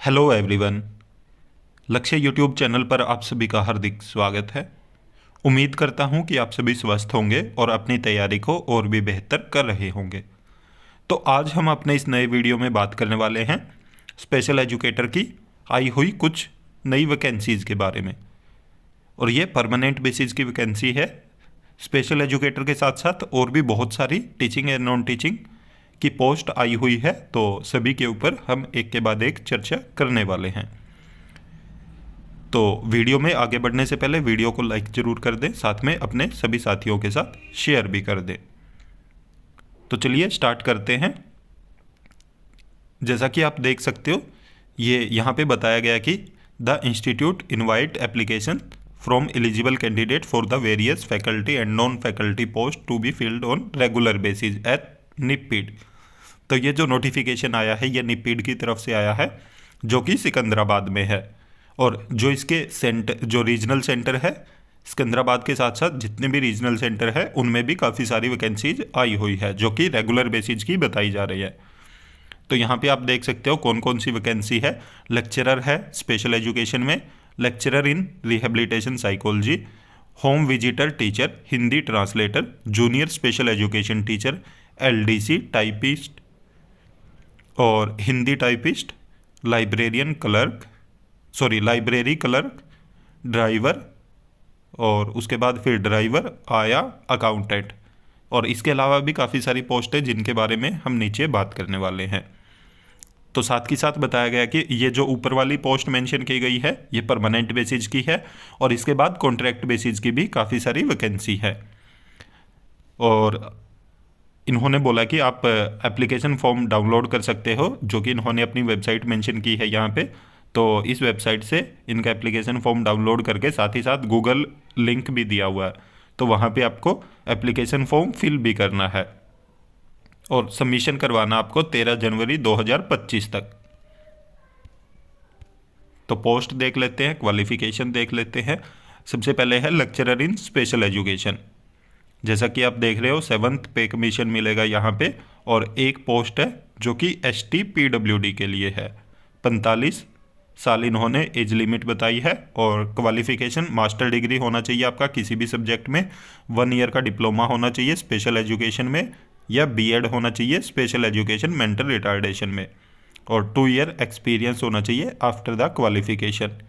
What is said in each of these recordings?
Hello everyone. लक्ष्य YouTube channel पर आप सभी का हार्दिक स्वागत है। उम्मीद करता हूं कि आप सभी स्वस्थ होंगे और अपनी तैयारी को और भी बेहतर कर रहे होंगे। तो आज हम अपने इस नए वीडियो में बात करने वाले हैं स्पेशल एजुकेटर की आई हुई कुछ नई वैकेंसीज़ के बारे में। और ये परमानेंट बेसिस की वैकेंसी है। स्पेशल एजुकेटर के साथ साथ और भी बहुत सारी टीचिंग एंड नॉन टीचिंग की पोस्ट आई हुई है, तो सभी के ऊपर हम एक के बाद एक चर्चा करने वाले हैं। तो वीडियो में आगे बढ़ने से पहले वीडियो को लाइक ज़रूर कर दें, साथ में अपने सभी साथियों के साथ शेयर भी कर दें। तो चलिए स्टार्ट करते हैं। जैसा कि आप देख सकते हो, ये यहाँ पे बताया गया कि the institute invite application from eligible candidate for the various faculty and non faculty post to be filled on regular basis at NIEPID. तो ये जो नोटिफिकेशन आया है ये निपीड की तरफ से आया है, जो कि सिकंदराबाद में है। और जो इसके जो रीजनल सेंटर है सिकंदराबाद के साथ साथ जितने भी रीजनल सेंटर है उनमें भी काफ़ी सारी वैकेंसीज आई हुई है, जो कि रेगुलर बेसिस की बताई जा रही है। तो यहाँ पे आप देख सकते हो कौन कौन सी वैकेंसी है। लेक्चरर है स्पेशल एजुकेशन में, lecturer in rehabilitation psychology, home visitor teacher, Hindi translator, junior special education teacher, LDC typist और Hindi typist, librarian clerk, library clerk, driver, और उसके बाद फिर ड्राइवर आया अकाउंटेंट। और इसके अलावा भी काफ़ी सारी पोस्ट है जिनके बारे में हम नीचे बात करने वाले हैं। तो साथ ही साथ बताया गया कि ये जो ऊपर वाली पोस्ट मेंशन की गई है ये परमानेंट बेसिस की है, और इसके बाद कॉन्ट्रैक्ट बेसिस की भी काफ़ी सारी वैकेंसी है। और इन्होंने बोला कि आप एप्लीकेशन फॉर्म डाउनलोड कर सकते हो, जो कि इन्होंने अपनी वेबसाइट मेंशन की है यहाँ पे। तो इस वेबसाइट से इनका एप्लीकेशन फॉर्म डाउनलोड करके साथ ही साथ गूगल लिंक भी दिया हुआ है, तो वहाँ पे आपको एप्लीकेशन फॉर्म फिल भी करना है और सबमिशन करवाना आपको 13 जनवरी 2025 तक। तो पोस्ट देख लेते हैं, क्वालिफिकेशन देख लेते हैं। सबसे पहले है लेक्चरर इन स्पेशल एजुकेशन। जैसा कि आप देख रहे हो 7th पे कमीशन मिलेगा यहाँ पे, और एक पोस्ट है जो कि ST PWD के लिए है। 45 साल इन्होंने एज लिमिट बताई है, और क्वालिफिकेशन मास्टर डिग्री होना चाहिए आपका किसी भी सब्जेक्ट में, 1 ईयर का डिप्लोमा होना चाहिए स्पेशल एजुकेशन में, या BEd होना चाहिए स्पेशल एजुकेशन मेंटल रिटार्डेशन में, और 2 ईयर एक्सपीरियंस होना चाहिए आफ्टर द क्वालिफिकेशन।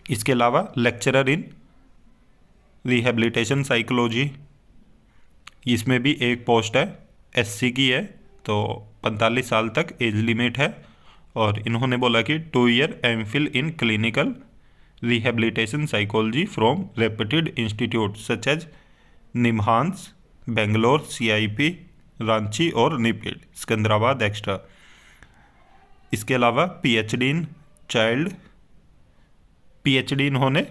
इसके अलावा लेक्चरर इन रिहेबिलिटेशन साइकोलॉजी, इसमें भी एक पोस्ट है, SC की है, तो 45 साल तक एज लिमिट है। और इन्होंने बोला कि 2 year MPhil in clinical rehabilitation psychology from reputed institute such as NIMHANS, Bangalore, CIP, Ranchi और निपीड, सिकंदराबाद एक्स्ट्रा। इसके अलावा PhD इन चाइल्ड, PhD इन्होंने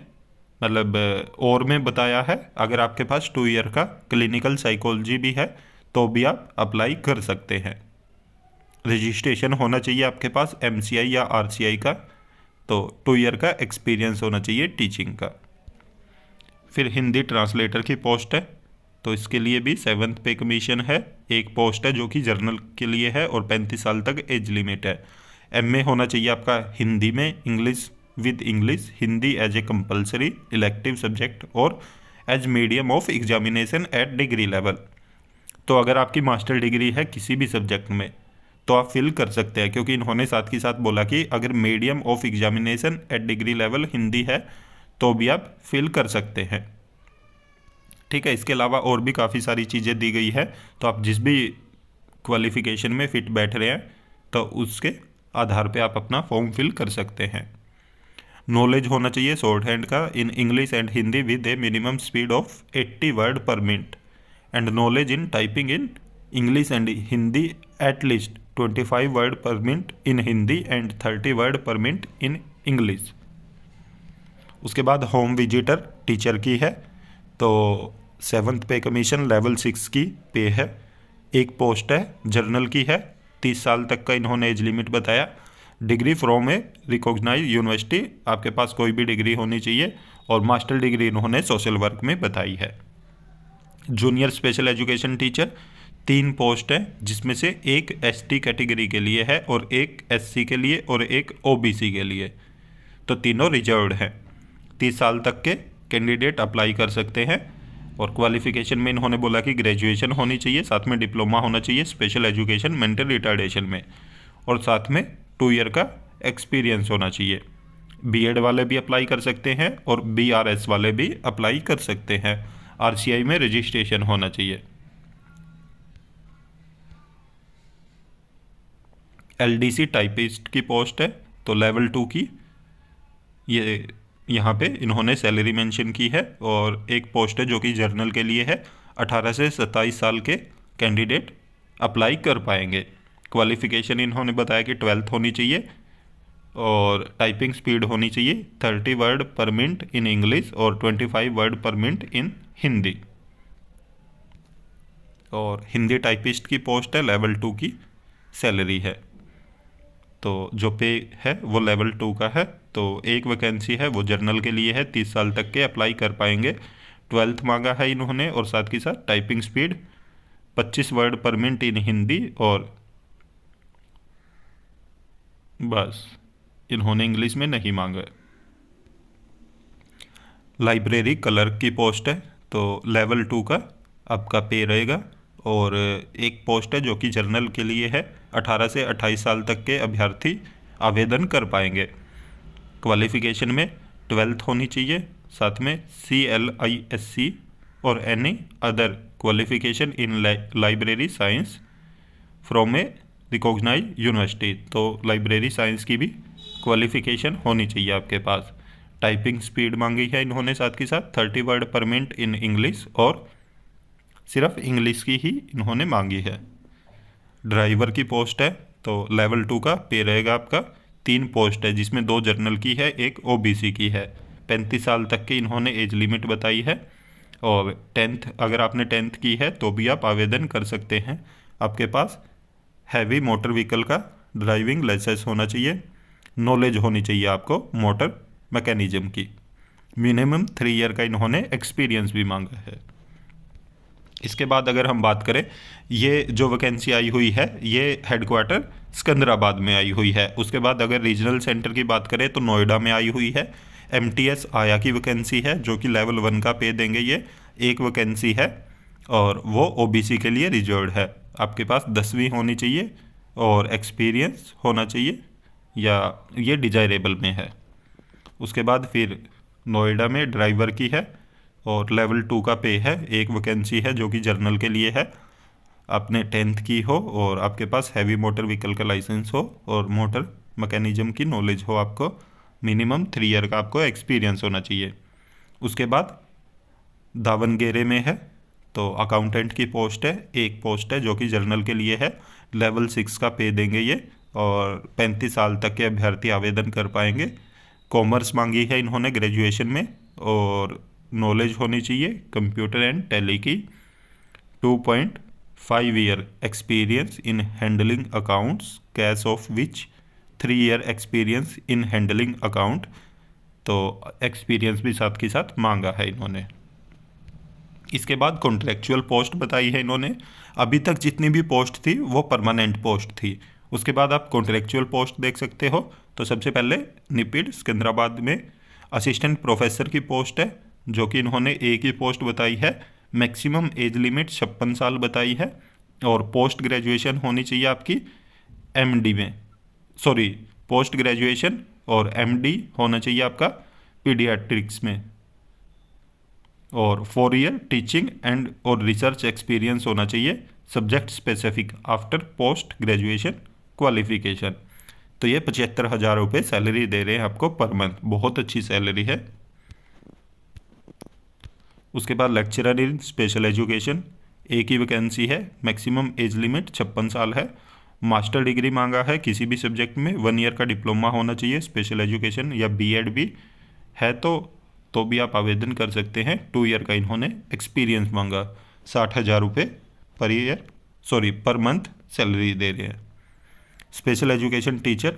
मतलब और में बताया है। अगर आपके पास 2 ईयर का क्लिनिकल साइकोलॉजी भी है तो भी आप अप्लाई कर सकते हैं। रजिस्ट्रेशन होना चाहिए आपके पास MCI या RCI का, तो 2 ईयर का एक्सपीरियंस होना चाहिए टीचिंग का। फिर हिंदी ट्रांसलेटर की पोस्ट है, तो इसके लिए भी 7th पे कमीशन है। एक पोस्ट है जो कि जर्नल के लिए है, और 35 साल तक एज लिमिट है। MA होना चाहिए आपका हिंदी में, English with English, Hindi as a compulsory elective subject और as medium of examination at degree level. तो अगर आपकी मास्टर डिग्री है किसी भी सब्जेक्ट में तो आप फिल कर सकते हैं, क्योंकि इन्होंने साथ ही साथ बोला कि अगर medium of examination at degree level Hindi है तो भी आप फिल कर सकते हैं। ठीक है। इसके अलावा और भी काफ़ी सारी चीज़ें दी गई है, तो आप जिस भी क्वालिफिकेशन में फिट बैठ रहे हैं तो उसके आधार पे आप अपना फॉर्म फिल कर सकते हैं। नॉलेज होना चाहिए शॉर्ट हैंड का in English and Hindi with A minimum speed of 80 word पर minute, and knowledge in typing in English and Hindi at least 25 word पर minute in Hindi and 30 word पर मिनट इन इंग्लिश। उसके बाद होम विजिटर टीचर की है, तो 7th पे commission level 6 की पे है। एक पोस्ट है जर्नल की है, 30 साल तक का इन्होंने एज लिमिट बताया। Degree from a recognize university, आपके पास कोई भी डिग्री होनी चाहिए, और मास्टर डिग्री इन्होंने सोशल वर्क में बताई है। Junior special education teacher 3 post है, जिसमें से एक एसटी कैटेगरी के लिए है और एक एससी के लिए और एक ओबीसी के लिए, तो तीनों रिजर्व्ड हैं। 30 साल तक के कैंडिडेट अप्लाई कर सकते हैं। और क्वालिफिकेशन में इन्होंने बोला कि ग्रेजुएशन होनी चाहिए, साथ में डिप्लोमा होना चाहिए स्पेशल एजुकेशन मेंटल रिटार्डेशन में, और साथ में 2 ईयर का एक्सपीरियंस होना चाहिए। बीएड वाले भी अप्लाई कर सकते हैं और बीआरएस वाले भी अप्लाई कर सकते हैं। आरसीआई में रजिस्ट्रेशन होना चाहिए। एलडीसी टाइपिस्ट की पोस्ट है, तो लेवल 2 की ये यहाँ पे इन्होंने सैलरी मेंशन की है। और एक पोस्ट है जो कि जर्नल के लिए है, 18 से 27 साल के कैंडिडेट अप्लाई कर पाएंगे। क्वालिफिकेशन इन्होंने बताया कि 12th होनी चाहिए और टाइपिंग स्पीड होनी चाहिए 30 वर्ड पर मिनट इन इंग्लिश और 25 वर्ड पर मिनट इन हिंदी। और हिंदी टाइपिस्ट की पोस्ट है, लेवल 2 की सैलरी है, तो जो पे है वो लेवल 2 का है। तो एक वैकेंसी है वो जर्नल के लिए है, 30 साल तक के अप्लाई कर पाएंगे। 12th मांगा है इन्होंने और साथ के साथ टाइपिंग स्पीड 25 वर्ड पर मिनट इन हिंदी, और बस इन्होंने इंग्लिश में नहीं मांगा। लाइब्रेरी क्लर्क की पोस्ट है, तो लेवल 2 का आपका पे रहेगा। और एक पोस्ट है जो कि जर्नल के लिए है, 18 से 28 साल तक के अभ्यर्थी आवेदन कर पाएंगे। क्वालिफिकेशन में 12th होनी चाहिए, साथ में CLISC और any other qualification in library science from a recognize university, तो लाइब्रेरी साइंस की भी क्वालिफिकेशन होनी चाहिए आपके पास। टाइपिंग स्पीड मांगी है इन्होंने साथ के साथ 30 वर्ड पर मिनट इन इंग्लिश, और सिर्फ इंग्लिश की ही इन्होंने मांगी है। ड्राइवर की पोस्ट है, तो लेवल 2 का पे रहेगा आपका। 3 पोस्ट है, जिसमें 2 जर्नल की है, एक ओबीसी की है। 35 साल तक की इन्होंने एज लिमिट बताई है। और 10th, अगर आपने 10th की है तो भी आप आवेदन कर सकते हैं। आपके पास हैवी मोटर व्हीकल का ड्राइविंग लाइसेंस होना चाहिए, नॉलेज होनी चाहिए आपको मोटर मैकेनिज्म की। मिनिमम 3 ईयर का इन्होंने एक्सपीरियंस भी मांगा है। इसके बाद अगर हम बात करें, ये जो वैकेंसी आई हुई है ये हेडक्वार्टर सिकंदराबाद में आई हुई है। उसके बाद अगर रीजनल सेंटर की बात करें तो नोएडा में आई हुई है। MTS आया की वैकेंसी है, जो कि लेवल 1 का पे देंगे ये। एक वैकेंसी है और वो ओबीसी के लिए रिजर्व्ड है। आपके पास 10वीं होनी चाहिए और एक्सपीरियंस होना चाहिए, या ये डिजायरेबल में है। उसके बाद फिर नोएडा में ड्राइवर की है और लेवल 2 का पे है। एक वैकेंसी है जो कि जर्नल के लिए है। आपने 10th की हो और आपके पास हैवी मोटर व्हीकल का लाइसेंस हो और मोटर मैकेनिज्म की नॉलेज हो आपको। मिनिमम 3 ईयर का आपको एक्सपीरियंस होना चाहिए। उसके बाद दावनगेरे में है, तो अकाउंटेंट की पोस्ट है। एक पोस्ट है जो कि जर्नल के लिए है, लेवल 6 का पे देंगे ये, और 35 साल तक के अभ्यर्थी आवेदन कर पाएंगे। कॉमर्स मांगी है इन्होंने ग्रेजुएशन में, और नॉलेज होनी चाहिए कंप्यूटर एंड टैली की। 2.5 year experience in handling accounts, cash of which 3 year experience in handling account, तो एक्सपीरियंस भी साथ के साथ मांगा है इन्होंने। इसके बाद कॉन्ट्रेक्चुअल पोस्ट बताई है इन्होंने। अभी तक जितनी भी पोस्ट थी वो परमानेंट पोस्ट थी। उसके बाद आप कॉन्ट्रेक्चुअल पोस्ट देख सकते हो। तो सबसे पहले निपिड सिकंदराबाद में असिस्टेंट प्रोफेसर की पोस्ट है, जो कि इन्होंने एक ही पोस्ट बताई है। मैक्सिमम एज लिमिट 56 साल बताई है, और पोस्ट ग्रेजुएशन होनी चाहिए आपकी MD में, सॉरी पोस्ट ग्रेजुएशन और MD होना चाहिए आपका पीडियाट्रिक्स में, और 4 ईयर टीचिंग एंड और रिसर्च एक्सपीरियंस होना चाहिए subject specific after post graduation qualification. तो ये 75,000 रुपये सैलरी दे रहे हैं आपको पर मंथ, बहुत अच्छी सैलरी है। उसके बाद लेक्चरर इन स्पेशल एजुकेशन, एक ही वैकेंसी है। मैक्सिमम एज लिमिट 56 साल है। मास्टर डिग्री मांगा है किसी भी सब्जेक्ट में, 1 ईयर का डिप्लोमा होना चाहिए स्पेशल एजुकेशन, या BEd भी है तो भी आप आवेदन कर सकते हैं। 2 ईयर का इन्होंने एक्सपीरियंस मांगा। 60,000 रुपये per year, sorry per month salary दे रहे हैं। स्पेशल एजुकेशन टीचर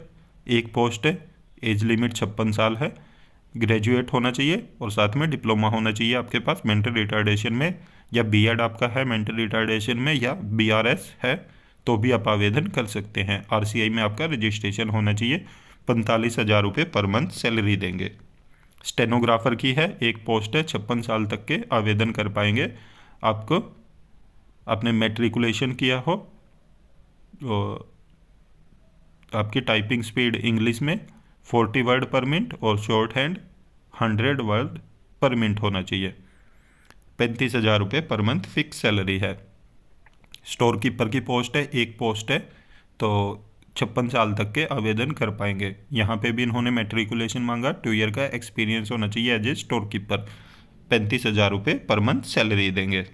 एक पोस्ट है, एज लिमिट 56 साल है। ग्रेजुएट होना चाहिए और साथ में डिप्लोमा होना चाहिए आपके पास मेंटल रिटार्डेशन में, या बीएड आपका है मेंटल रिटार्डेशन में, या बीआरएस है तो भी आप आवेदन कर सकते हैं। आरसीआई में आपका रजिस्ट्रेशन होना चाहिए। 45,000 रुपये पर मंथ सैलरी देंगे। स्टेनोग्राफर की है, एक पोस्ट है, 56 साल तक के आवेदन कर पाएंगे। आपको आपने मैट्रिकुलेशन किया हो, आपकी टाइपिंग स्पीड इंग्लिश में 40 वर्ड पर मिनट और शॉर्ट हैंड 100 वर्ड पर मिनट होना चाहिए। 35,000 रुपये पर मंथ फिक्स सैलरी है। स्टोर कीपर की पोस्ट है, एक पोस्ट है, तो 56 साल तक के आवेदन कर पाएंगे। यहाँ पे भी इन्होंने मैट्रिकुलेशन मांगा, 2 ईयर का एक्सपीरियंस होना चाहिए एज ए स्टोर कीपर। 35,000 रुपये पर मंथ सैलरी देंगे।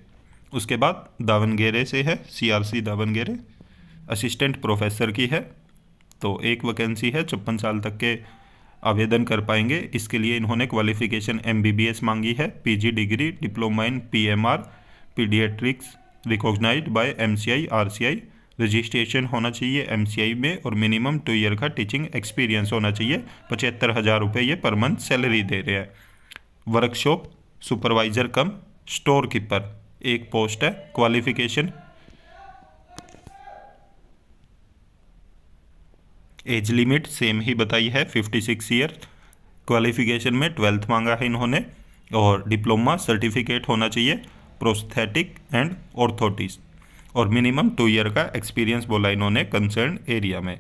उसके बाद दावनगेरे से है, सीआरसी दावनगेरे, असिस्टेंट प्रोफेसर की है, तो एक वैकेंसी है, 56 साल तक के आवेदन कर पाएंगे। इसके लिए इन्होंने क्वालिफिकेशन एमबीबीएस मांगी है, PG degree, diploma in PMR paediatrics recognized by MCI RCI, registration होना चाहिए एमसीआई में और मिनिमम 2 ईयर का टीचिंग एक्सपीरियंस होना चाहिए। 75,000 रुपये ये पर मंथ सैलरी दे रहे हैं। वर्कशॉप सुपरवाइजर कम स्टोर कीपर एक पोस्ट है। क्वालिफिकेशन एज लिमिट सेम ही बताई है, 56 ईयर। क्वालिफिकेशन में 12th मांगा है इन्होंने और डिप्लोमा सर्टिफिकेट होना चाहिए प्रोस्थेटिक एंड ऑर्थोटिस्ट, और मिनिमम 2 ईयर का एक्सपीरियंस बोला इन्होंने कंसर्न एरिया में।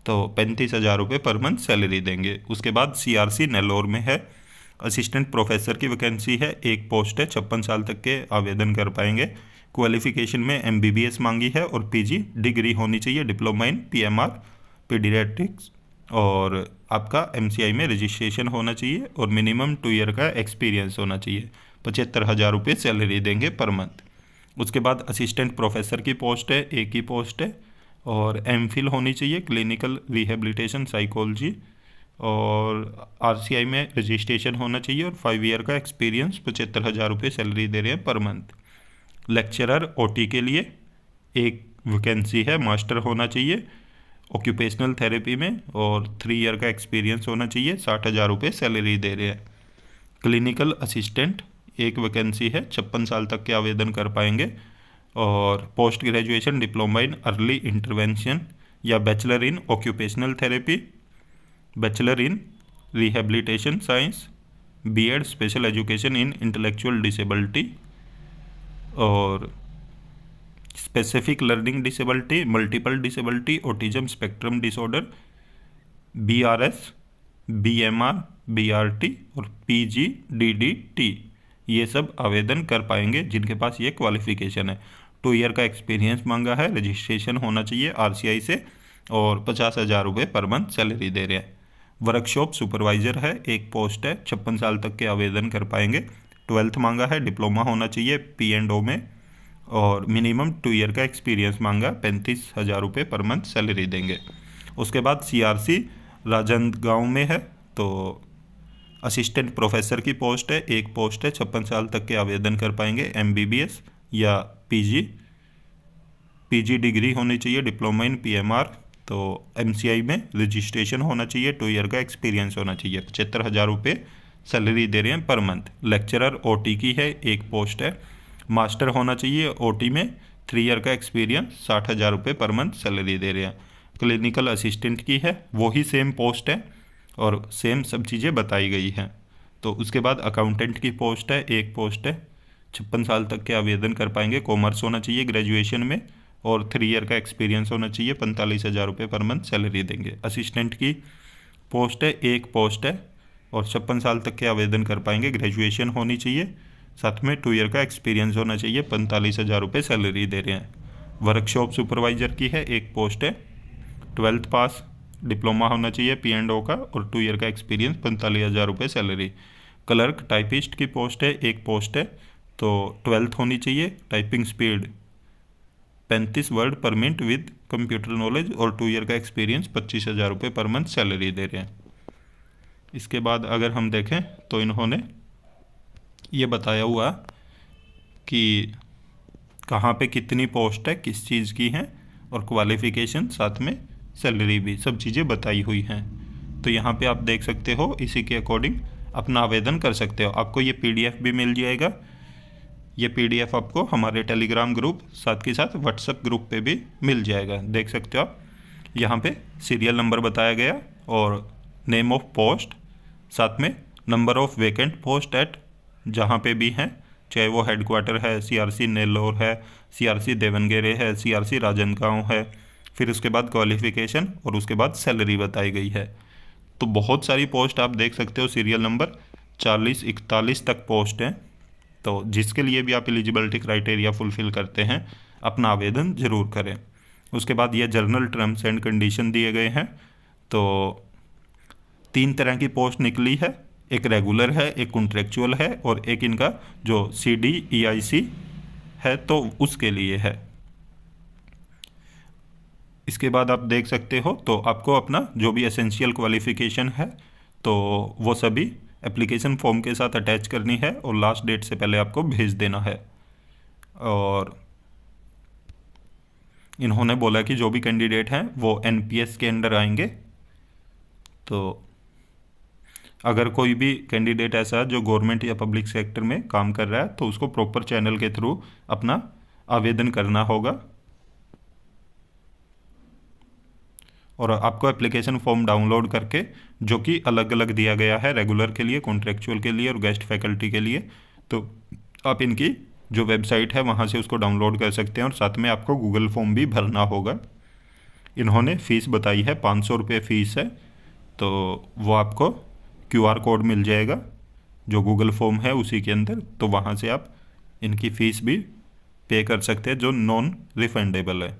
तो 35,000 रुपये पर मंथ सैलरी देंगे। उसके बाद सीआरसी नेल्लोर में है, असिस्टेंट प्रोफेसर की वैकेंसी है, एक पोस्ट है, 56 साल तक के आवेदन कर पाएंगे। क्वालिफिकेशन में एमबीबीएस मांगी है और पीजी डिग्री होनी चाहिए, डिप्लोमा इन पीएमआर पीडियाट्रिक्स, और आपका एमसीआई में रजिस्ट्रेशन होना चाहिए और मिनिमम 2 ईयर का एक्सपीरियंस होना चाहिए। 75,000 रुपये सैलरी देंगे पर मंथ। उसके बाद असिस्टेंट प्रोफेसर की पोस्ट है, एक ही पोस्ट है, और एमफिल होनी चाहिए क्लिनिकल रिहेबिलिटेशन साइकोलॉजी, और आरसीआई में रजिस्ट्रेशन होना चाहिए और 5 ईयर का एक्सपीरियंस। 75,000 रुपये सैलरी दे रहे हैं पर मंथ। लेक्चरर ओटी के लिए एक वैकेंसी है, मास्टर होना चाहिए ऑक्यूपेशनल थेरेपी में और 3 ईयर का एक्सपीरियंस होना चाहिए। 60,000 रुपये सैलरी दे रहे हैं। क्लिनिकल असिस्टेंट एक वैकेंसी है, 56 साल तक के आवेदन कर पाएंगे, और post graduation diploma in early intervention या bachelor in occupational therapy, bachelor in rehabilitation science, BEd special education in intellectual disability और specific learning disability, multiple disability, autism spectrum disorder, BRS, BMR, BRT और PGDDT, ये सब आवेदन कर पाएंगे जिनके पास ये क्वालिफिकेशन है। 2 ईयर का एक्सपीरियंस मांगा है, रजिस्ट्रेशन होना चाहिए आरसीआई से, और 50,000 रुपये पर मंथ सैलरी दे रहे हैं। वर्कशॉप सुपरवाइजर है, एक पोस्ट है, 56 साल तक के आवेदन कर पाएंगे। 12th मांगा है, डिप्लोमा होना चाहिए पी&ओ में, और मिनिमम 2 ईयर का एक्सपीरियंस मांगा। 35,000 रुपये पर मंथ सैलरी देंगे। उसके बाद सीआरसी राजनांदगांव में है, तो असिस्टेंट प्रोफेसर की पोस्ट है, एक पोस्ट है, 56 साल तक के आवेदन कर पाएंगे। एमबीबीएस या पीजी डिग्री होनी चाहिए, डिप्लोमा इन पीएमआर, तो एमसीआई में रजिस्ट्रेशन होना चाहिए, 2 ईयर का एक्सपीरियंस होना चाहिए। 75,000 रुपये सैलरी दे रहे हैं पर मंथ। लेक्चरर ओटी की है, एक पोस्ट है, मास्टर होना चाहिए ओटी में, 3 ईयर का एक्सपीरियंस, 60,000 रुपये पर मंथ सैलरी दे रहे हैं। क्लिनिकल असिस्टेंट की है, वही सेम पोस्ट है और सेम सब चीज़ें बताई गई हैं। तो उसके बाद अकाउंटेंट की पोस्ट है, एक पोस्ट है, 56 साल तक के आवेदन कर पाएंगे। कॉमर्स होना चाहिए ग्रेजुएशन में और 3 ईयर का एक्सपीरियंस होना चाहिए। 45,000 रुपये पर मंथ सैलरी देंगे। असिस्टेंट की पोस्ट है, एक पोस्ट है, और 56 साल तक के आवेदन कर पाएंगे। ग्रेजुएशन होनी चाहिए, साथ में 2 ईयर का एक्सपीरियंस होना चाहिए। 45,000 रुपये सैलरी दे रहे हैं। वर्कशॉप सुपरवाइजर की है, एक पोस्ट है, 12th पास, डिप्लोमा होना चाहिए पी&ओ का और 2 ईयर का एक्सपीरियंस। 45,000 रुपये सैलरी। क्लर्क टाइपिस्ट की पोस्ट है, एक पोस्ट है, तो 12th होनी चाहिए, टाइपिंग स्पीड 35 वर्ड पर मिनट विद कंप्यूटर नॉलेज और 2 ईयर का एक्सपीरियंस। 25,000 रुपये पर मंथ सैलरी दे रहे हैं। इसके बाद अगर हम देखें तो इन्होंने ये बताया हुआ कि कहाँ पे कितनी पोस्ट है, किस चीज़ की है, और क्वालिफिकेशन, साथ में सैलरी भी, सब चीज़ें बताई हुई हैं। तो यहाँ पे आप देख सकते हो, इसी के अकॉर्डिंग अपना आवेदन कर सकते हो। आपको ये पीडीएफ भी मिल जाएगा। ये पीडीएफ आपको हमारे टेलीग्राम ग्रुप साथ के साथ व्हाट्सएप ग्रुप पे भी मिल जाएगा। देख सकते हो आप, यहाँ पे सीरियल नंबर बताया गया और नेम ऑफ पोस्ट, साथ में number of vacant post at जहाँ पे भी हैं, चाहे वो हेडक्वार्टर है सीआरसी नेल्लोर है, सीआरसी देवनगेरे है, सीआरसी राजनांदगांव है, फिर उसके बाद क्वालिफिकेशन और उसके बाद सैलरी बताई गई है। तो बहुत सारी पोस्ट आप देख सकते हो, सीरियल नंबर 40-41 तक पोस्ट हैं। तो जिसके लिए भी आप एलिजिबिलिटी क्राइटेरिया फुलफिल करते हैं, अपना आवेदन ज़रूर करें। उसके बाद ये जर्नल टर्म्स एंड कंडीशन दिए गए हैं। तो 3 तरह की पोस्ट निकली है, एक रेगुलर है, एक कॉन्ट्रेक्चुअल है और एक इनका जो CDEIC है तो उसके लिए है। इसके बाद आप देख सकते हो, तो आपको अपना जो भी एसेंशियल क्वालिफिकेशन है तो वो सभी एप्लीकेशन फॉर्म के साथ अटैच करनी है और लास्ट डेट से पहले आपको भेज देना है। और इन्होंने बोला कि जो भी कैंडिडेट हैं वो NPS के अंडर आएंगे। तो अगर कोई भी कैंडिडेट ऐसा है जो गवर्नमेंट या पब्लिक सेक्टर में काम कर रहा है तो उसको प्रॉपर चैनल के थ्रू अपना आवेदन करना होगा। और आपको एप्लीकेशन फॉर्म डाउनलोड करके, जो कि अलग अलग दिया गया है रेगुलर के लिए, कॉन्ट्रेक्चुअल के लिए और गेस्ट फैकल्टी के लिए, तो आप इनकी जो वेबसाइट है वहाँ से उसको डाउनलोड कर सकते हैं। और साथ में आपको गूगल फॉर्म भी भरना होगा। इन्होंने फ़ीस बताई है, 500 रुपये फ़ीस है। तो वो आपको QR कोड मिल जाएगा जो गूगल फॉर्म है उसी के अंदर, तो वहाँ से आप इनकी फ़ीस भी पे कर सकते हैं जो नॉन रिफंडेबल है।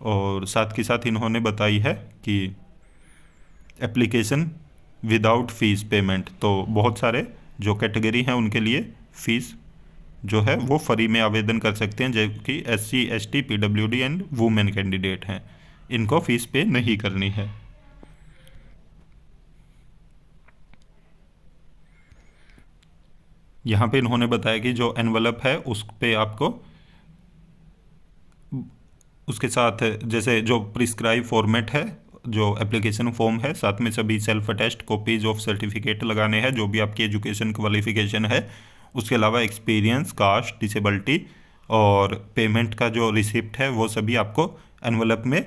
और साथ के साथ इन्होंने बताई है कि एप्लीकेशन विदाउट फ़ीस पेमेंट, तो बहुत सारे जो कैटेगरी हैं उनके लिए फ़ीस जो है वो फ्री में आवेदन कर सकते हैं, जो कि SC ST PWD and women candidate हैं, इनको फ़ीस पे नहीं करनी है। यहाँ पे इन्होंने बताया कि जो एनवलप है उस पे आपको उसके साथ जैसे जो प्रिस्क्राइब फॉर्मेट है, जो एप्लीकेशन फॉर्म है, साथ में सभी self attest copies of certificate लगाने हैं जो भी आपकी एजुकेशन क्वालिफिकेशन है। उसके अलावा एक्सपीरियंस, कास्ट, डिसेबिलिटी और पेमेंट का जो रिसिप्ट है वो सभी आपको एनवलप में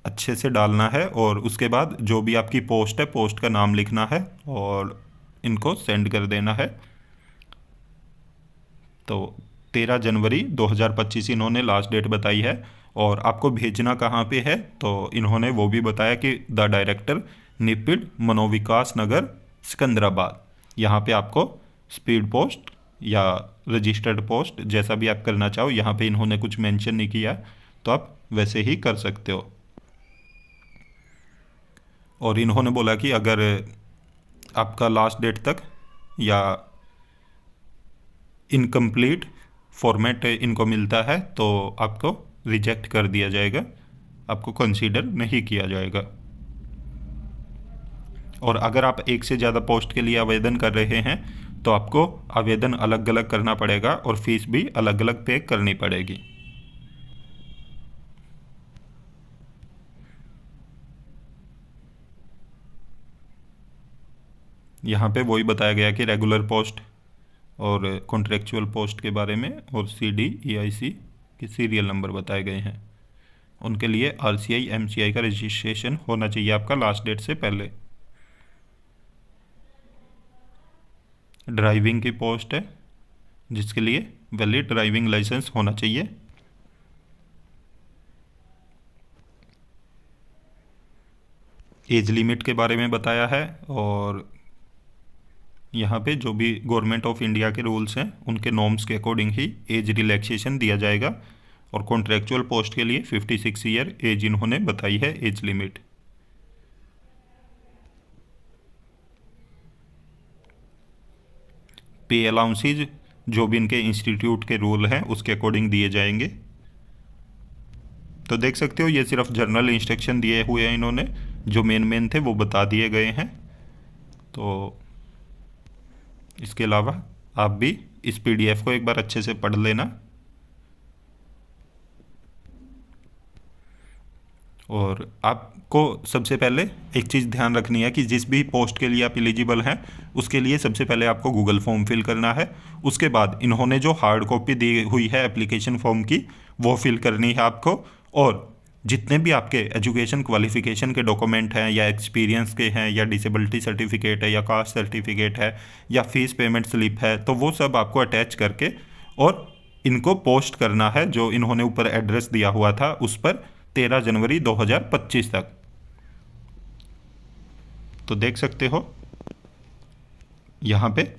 अच्छे से डालना है। और उसके बाद जो भी आपकी पोस्ट है, पोस्ट का नाम लिखना है और इनको सेंड कर देना है। तो 13 जनवरी 2025 इन्होंने लास्ट डेट बताई है। और आपको भेजना कहाँ पे है, तो इन्होंने वो भी बताया कि द डायरेक्टर निपिड मनोविकास नगर सिकंदराबाद, यहाँ पे आपको स्पीड पोस्ट या रजिस्टर्ड पोस्ट जैसा भी आप करना चाहो, यहाँ पे इन्होंने कुछ मेंशन नहीं किया, तो आप वैसे ही कर सकते हो। और इन्होंने बोला कि अगर आपका लास्ट डेट तक या इनकम्प्लीट फॉर्मेट इनको मिलता है तो आपको रिजेक्ट कर दिया जाएगा, आपको कंसीडर नहीं किया जाएगा। और अगर आप एक से ज़्यादा पोस्ट के लिए आवेदन कर रहे हैं तो आपको आवेदन अलग अलग करना पड़ेगा और फीस भी अलग अलग पे करनी पड़ेगी। यहाँ पे वही बताया गया कि रेगुलर पोस्ट और कॉन्ट्रेक्चुअल पोस्ट के बारे में, और CDEIC के सीरियल नंबर बताए गए हैं। उनके लिए RCI MCI का रजिस्ट्रेशन होना चाहिए आपका लास्ट डेट से पहले। ड्राइविंग की पोस्ट है जिसके लिए वैलिड ड्राइविंग लाइसेंस होना चाहिए। एज लिमिट के बारे में बताया है और यहाँ पे जो भी गवर्नमेंट ऑफ इंडिया के रूल्स हैं उनके नॉर्म्स के अकॉर्डिंग ही एज रिलैक्सेशन दिया जाएगा। और कॉन्ट्रेक्चुअल पोस्ट के लिए 56 ईयर एज इन्होंने बताई है एज लिमिट। पे अलाउंसेज जो भी इनके इंस्टीट्यूट के रूल हैं उसके अकॉर्डिंग दिए जाएंगे। तो देख सकते हो ये सिर्फ जर्नल इंस्ट्रक्शन दिए हुए हैं इन्होंने, जो मेन थे वो बता दिए गए हैं। तो इसके अलावा आप भी इस PDF को एक बार अच्छे से पढ़ लेना। और आपको सबसे पहले एक चीज़ ध्यान रखनी है कि जिस भी पोस्ट के लिए आप एलिजिबल हैं उसके लिए सबसे पहले आपको गूगल फॉर्म फिल करना है। उसके बाद इन्होंने जो हार्ड कॉपी दी हुई है एप्लीकेशन फॉर्म की वो फिल करनी है आपको। और जितने भी आपके एजुकेशन क्वालिफिकेशन के डॉक्यूमेंट हैं या एक्सपीरियंस के हैं या डिसेबिलिटी सर्टिफिकेट है या कास्ट सर्टिफिकेट है या फीस पेमेंट स्लिप है, तो वो सब आपको अटैच करके और इनको पोस्ट करना है जो इन्होंने ऊपर एड्रेस दिया हुआ था उस पर 13 जनवरी 2025 तक। तो देख सकते हो यहाँ पे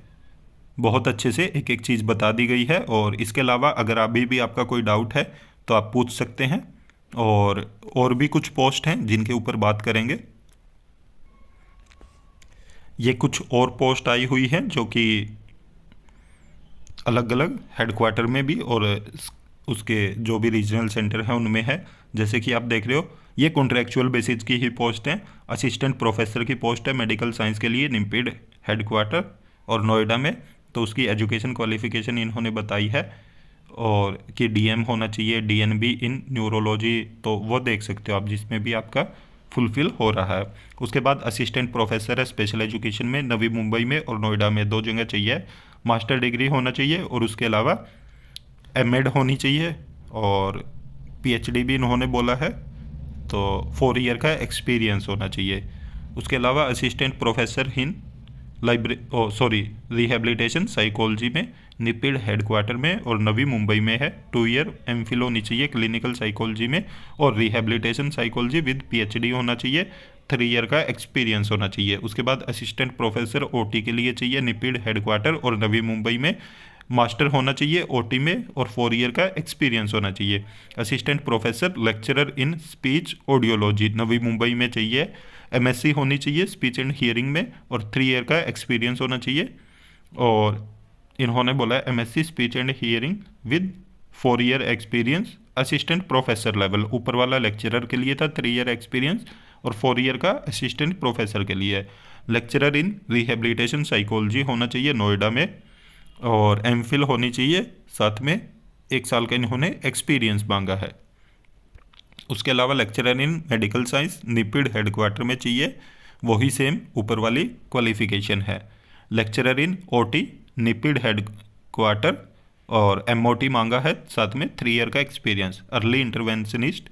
बहुत अच्छे से एक एक चीज़ बता दी गई है। और इसके अलावा अगर अभी भी आपका कोई डाउट है तो आप पूछ सकते हैं। और भी कुछ पोस्ट हैं जिनके ऊपर बात करेंगे। ये कुछ और पोस्ट आई हुई हैं जो कि अलग अलग हेडक्वार्टर में भी और उसके जो भी रीजनल सेंटर हैं उनमें है। जैसे कि आप देख रहे हो ये कॉन्ट्रैक्चुअल बेसिस की ही पोस्ट है। असिस्टेंट प्रोफेसर की पोस्ट है मेडिकल साइंस के लिए निम्पिड हेडक्वार्टर और नोएडा में। तो उसकी एजुकेशन क्वालिफिकेशन इन्होंने बताई है और कि डीएम होना चाहिए, डीएनबी इन न्यूरोलॉजी, तो वो देख सकते हो आप जिसमें भी आपका फुलफिल हो रहा है। उसके बाद असिस्टेंट प्रोफेसर है स्पेशल एजुकेशन में नवी मुंबई में और नोएडा में, 2 जगह चाहिए। मास्टर डिग्री होना चाहिए और उसके अलावा एमएड होनी चाहिए और पीएचडी भी इन्होंने बोला है, तो 4 ईयर का एक्सपीरियंस होना चाहिए। उसके अलावा assistant professor in rehabilitation psychology में निपिड हेडक्वार्टर में और नवी मुंबई में है। 2 ईयर एमफिल होनी चाहिए क्लिनिकल साइकोलॉजी में और रिहेबिलिटेशन साइकोलॉजी विद पीएचडी होना चाहिए। 3 ईयर का एक्सपीरियंस होना चाहिए। उसके बाद असिस्टेंट प्रोफेसर ओटी के लिए चाहिए निपिड हेडक्वार्टर और नवी मुंबई में, मास्टर होना चाहिए ओटी में और 4 ईयर का एक्सपीरियंस होना चाहिए। Assistant professor lecturer in speech audiology Navi Mumbai में चाहिए। एमएससी होनी चाहिए स्पीच एंड हियरिंग में और 3 ईयर का एक्सपीरियंस होना चाहिए। और इन्होंने बोला है MSc speech and hearing with 4 year experience assistant professor level. ऊपर वाला लेक्चरर के लिए था 3 ईयर एक्सपीरियंस और 4 ईयर का असिस्टेंट प्रोफेसर के लिए। लेक्चरर इन रिहेबिलिटेशन साइकोलॉजी होना चाहिए नोएडा में और एमफिल होनी चाहिए, साथ में 1 साल का इन्होंने एक्सपीरियंस मांगा है। उसके अलावा lecturer in medical science NIEPID headquarter में चाहिए, वही सेम ऊपर वाली क्वालिफिकेशन है। Lecturer in OT NIEPID headquarter और एमओटी मांगा है, साथ में 3 ईयर का experience. Early interventionist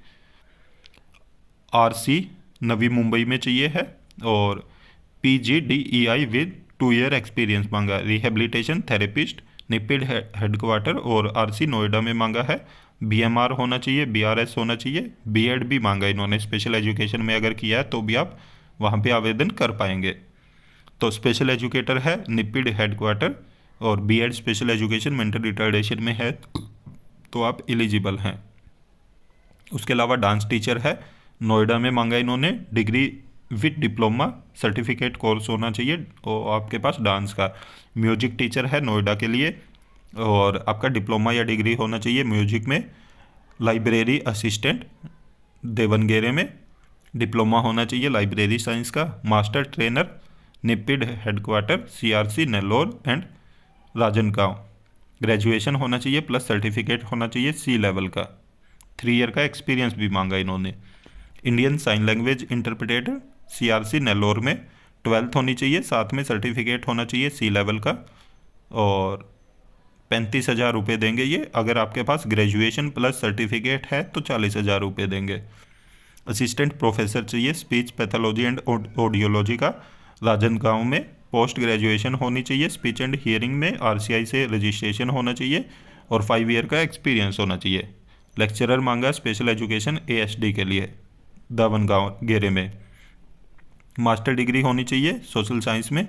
RC Navi Mumbai में चाहिए है और पीजीडीईआई विद 2 ईयर एक्सपीरियंस मांगा। रिहेबिलिटेशन थेरेपिस्ट निपिड हेडक्वार्टर और आरसी नोएडा में मांगा है। बीएमआर होना चाहिए, बीआरएस होना चाहिए, बीएड भी मांगा इन्होंने। स्पेशल एजुकेशन में अगर किया है तो भी आप वहाँ पे आवेदन कर पाएंगे। तो स्पेशल एजुकेटर है निपिड हेडक्वार्टर और BEd special education mental retardation में है तो आप एलिजिबल हैं। उसके अलावा डांस टीचर है नोएडा में मांगा इन्होंने। Degree with diploma certificate course होना चाहिए और आपके पास डांस का। म्यूजिक टीचर है नोएडा के लिए और आपका डिप्लोमा या डिग्री होना चाहिए म्यूजिक में। लाइब्रेरी असिस्टेंट देवनगेरे में डिप्लोमा होना चाहिए लाइब्रेरी साइंस का। Master trainer NIEPID headquarter CRC Nellore and Rajnandgaon, graduation होना चाहिए प्लस सर्टिफिकेट होना चाहिए सी लेवल का। 3 ईयर का एक्सपीरियंस भी मांगा इन्होंने। Indian sign language interpreter CRC Nellore में 12th होनी चाहिए, साथ में सर्टिफिकेट होना चाहिए सी लेवल का और 35,000 रुपये देंगे ये। अगर आपके पास ग्रेजुएशन प्लस सर्टिफिकेट है तो 40,000 रुपये देंगे। असिस्टेंट प्रोफेसर चाहिए स्पीच पैथोलॉजी एंड ऑडियोलॉजी का राजनगांव में। पोस्ट ग्रेजुएशन होनी चाहिए स्पीच एंड हियरिंग में, आरसीआई से रजिस्ट्रेशन होना चाहिए और 5 ईयर का एक्सपीरियंस होना चाहिए। लेक्चरर मांगा स्पेशल एजुकेशन एएसडी के लिए दावनगांव गेरे में। मास्टर डिग्री होनी चाहिए सोशल साइंस में।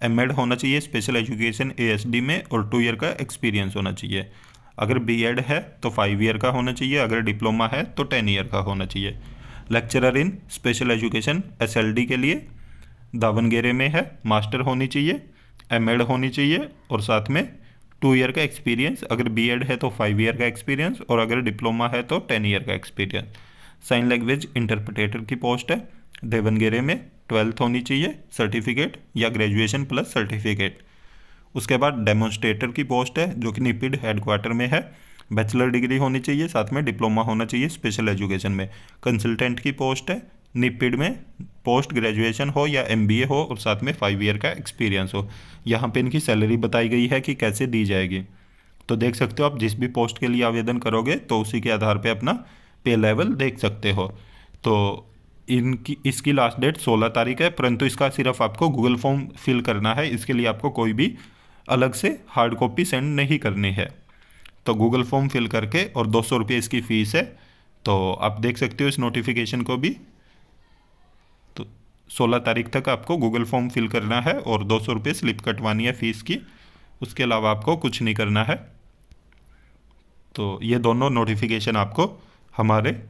एमएड होना चाहिए स्पेशल एजुकेशन एएसडी में और 2 ईयर का एक्सपीरियंस होना चाहिए। अगर बीएड है तो 5 ईयर का होना चाहिए, अगर डिप्लोमा है तो 10 ईयर का होना चाहिए। Lecturer in special education SLD के लिए दावनगेरे में है। मास्टर होनी चाहिए, एमएड होनी चाहिए और साथ में 2 ईयर का एक्सपीरियंस। अगर बीएड है तो 5 ईयर का एक्सपीरियंस और अगर डिप्लोमा है तो 10 ईयर का एक्सपीरियंस। साइन लैंग्वेज इंटरप्रेटर की पोस्ट है देवनगेरे में। 12th होनी चाहिए सर्टिफिकेट या ग्रेजुएशन प्लस सर्टिफिकेट। उसके बाद डेमोन्स्ट्रेटर की पोस्ट है जो कि निपिड हेडक्वार्टर में है। बैचलर डिग्री होनी चाहिए, साथ में डिप्लोमा होना चाहिए स्पेशल एजुकेशन में। कंसल्टेंट की पोस्ट है, निपिड में पोस्ट ग्रेजुएशन हो या MBA हो और साथ में 5 ईयर का एक्सपीरियंस हो। यहाँ पे इनकी सैलरी बताई गई है कि कैसे दी जाएगी। तो देख सकते हो आप जिस भी पोस्ट के लिए आवेदन करोगे तो उसी के आधार पे अपना पे लेवल देख सकते हो। तो इसकी लास्ट डेट 16 तारीख है, परंतु इसका सिर्फ आपको गूगल फॉर्म फिल करना है। इसके लिए आपको कोई भी अलग से हार्ड कॉपी सेंड नहीं करनी है। तो गूगल फॉर्म फिल करके और 200 रुपये इसकी फ़ीस है। तो आप देख सकते हो इस नोटिफिकेशन को भी। तो 16 तारीख तक आपको गूगल फॉर्म फिल करना है और 200 रुपये स्लिप कटवानी है फ़ीस की। उसके अलावा आपको कुछ नहीं करना है। तो ये दोनों नोटिफिकेशन आपको हमारे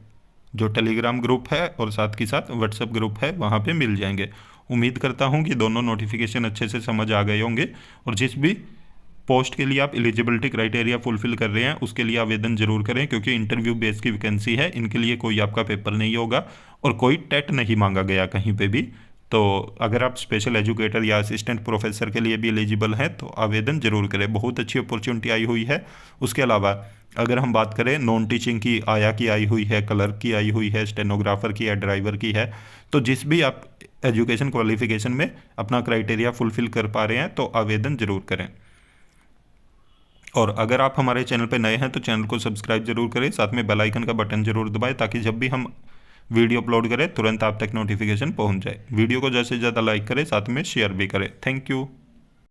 जो टेलीग्राम ग्रुप है और साथ के साथ व्हाट्सएप ग्रुप है वहाँ पे मिल जाएंगे। उम्मीद करता हूँ कि दोनों नोटिफिकेशन अच्छे से समझ आ गए होंगे और जिस भी पोस्ट के लिए आप एलिजिबिलिटी क्राइटेरिया फुलफिल कर रहे हैं उसके लिए आवेदन जरूर करें, क्योंकि इंटरव्यू बेस की वैकेंसी है। इनके लिए कोई आपका पेपर नहीं होगा और कोई टेट नहीं मांगा गया कहीं पे भी। तो अगर आप स्पेशल एजुकेटर या असिस्टेंट प्रोफेसर के लिए भी एलिजिबल हैं तो आवेदन जरूर करें, बहुत अच्छी अपॉर्चुनिटी आई हुई है। उसके अलावा अगर हम बात करें नॉन टीचिंग की, आया की आई हुई है, क्लर्क की आई हुई है, स्टेनोग्राफर की या ड्राइवर की है। तो जिस भी आप एजुकेशन क्वालिफिकेशन में अपना क्राइटेरिया फुलफिल कर पा रहे हैं तो आवेदन जरूर करें। और अगर आप हमारे चैनल पर नए हैं तो चैनल को सब्सक्राइब जरूर करें, साथ में बेल आइकन का बटन जरूर दबाएं ताकि जब भी हम वीडियो अपलोड करें तुरंत आप तक नोटिफिकेशन पहुंच जाए। वीडियो को ज़्यादा से ज़्यादा लाइक करें, साथ में शेयर भी करें। Thank you.